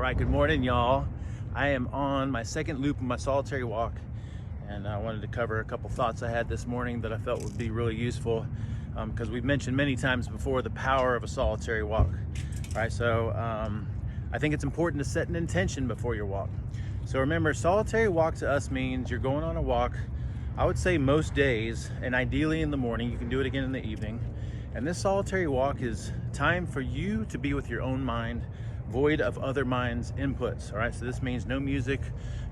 right, good morning, y'all. I am on my second loop of my solitary walk, and I wanted to cover a couple thoughts I had this morning that I felt would be really useful, because we've mentioned many times before the power of a solitary walk. All right, so I think it's important to set an intention before your walk. So remember, solitary walk to us means you're going on a walk, I would say most days, and ideally in the morning. You can do it again in the evening. And this solitary walk is time for you to be with your own mind, void of other minds' inputs. All right, so this means no music,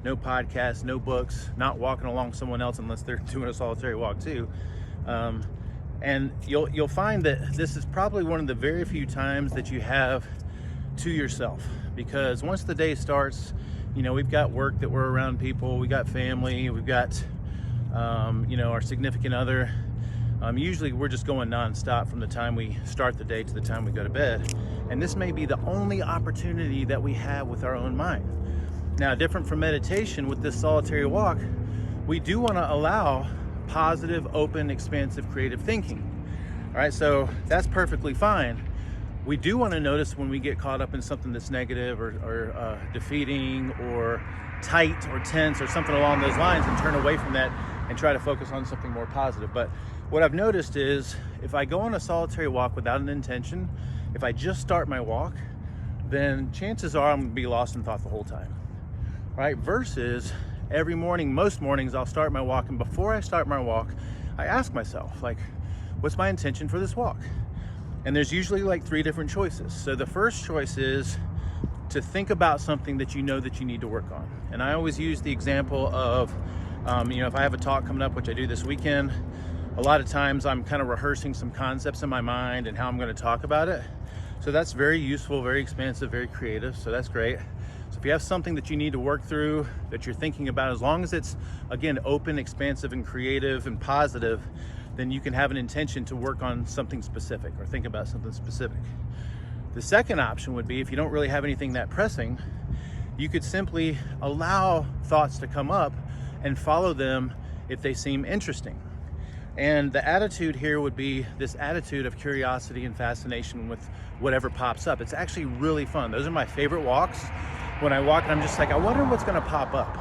no podcasts, no books, not walking along someone else unless they're doing a solitary walk too. And you'll find that this is probably one of the very few times that you have to yourself, because once the day starts, you know, we've got work that we're around people, we got family, we've got our significant other. Usually we're just going nonstop from the time we start the day to the time we go to bed. And this may be the only opportunity that we have with our own mind. Now, different from meditation, with this solitary walk, we do want to allow positive, open, expansive, creative thinking. All right, so that's perfectly fine. We do want to notice when we get caught up in something that's negative or defeating or tight or tense or something along those lines, and turn away from that and try to focus on something more positive. But what I've noticed is if I go on a solitary walk without an intention, if I just start my walk, then chances are I'm gonna be lost in thought the whole time, right? Versus every morning, most mornings, I'll start my walk, and before I start my walk, I ask myself, like, what's my intention for this walk? And there's usually like 3 different choices. So the first choice is to think about something that you know that you need to work on. And I always use the example of, if I have a talk coming up, which I do this weekend, a lot of times I'm kind of rehearsing some concepts in my mind and how I'm going to talk about it. So that's very useful, very expansive, very creative. So that's great. So if you have something that you need to work through, that you're thinking about, as long as it's, again, open, expansive, and creative and positive, then you can have an intention to work on something specific or think about something specific. The second option would be, if you don't really have anything that pressing, you could simply allow thoughts to come up and follow them if they seem interesting. And the attitude here would be this attitude of curiosity and fascination with whatever pops up. It's actually really fun. Those are my favorite walks. When I walk, I'm just like, I wonder what's gonna pop up.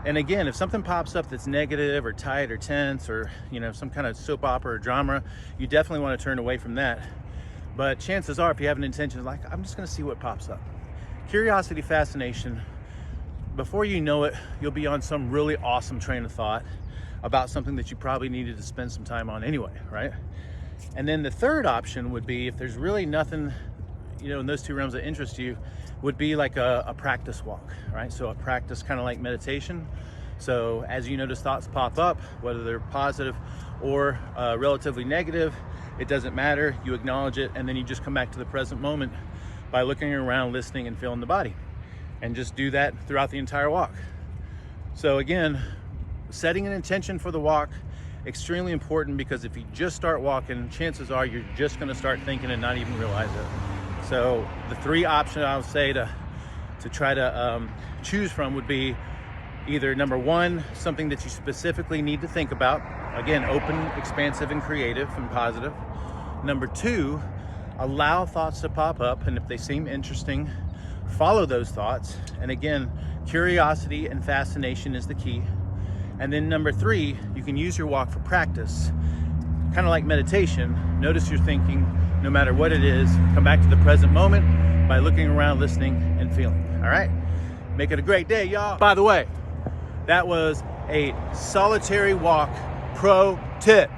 And again, if something pops up that's negative or tight or tense or, some kind of soap opera or drama, you definitely want to turn away from that. But chances are, if you have an intention, like, I'm just gonna see what pops up. Curiosity, fascination, before you know it, you'll be on some really awesome train of thought about something that you probably needed to spend some time on anyway, right? And then the third option would be, if there's really nothing, in those 2 realms that interest you, would be like a practice walk, right? So a practice kind of like meditation. So as you notice thoughts pop up, whether they're positive or relatively negative, it doesn't matter. You acknowledge it, and then you just come back to the present moment by looking around, listening, and feeling the body. And just do that throughout the entire walk. So again, setting an intention for the walk, extremely important, because if you just start walking, chances are you're just gonna start thinking and not even realize it. So the 3 options I would say to try to choose from would be either, number 1, something that you specifically need to think about. Again, open, expansive, and creative and positive. Number 2, allow thoughts to pop up, and if they seem interesting, follow those thoughts. And again, curiosity and fascination is the key. And then number 3, you can use your walk for practice. Kind of like meditation, notice your thinking, no matter what it is, come back to the present moment by looking around, listening, and feeling. All right? Make it a great day, y'all. By the way, that was a solitary walk pro tip.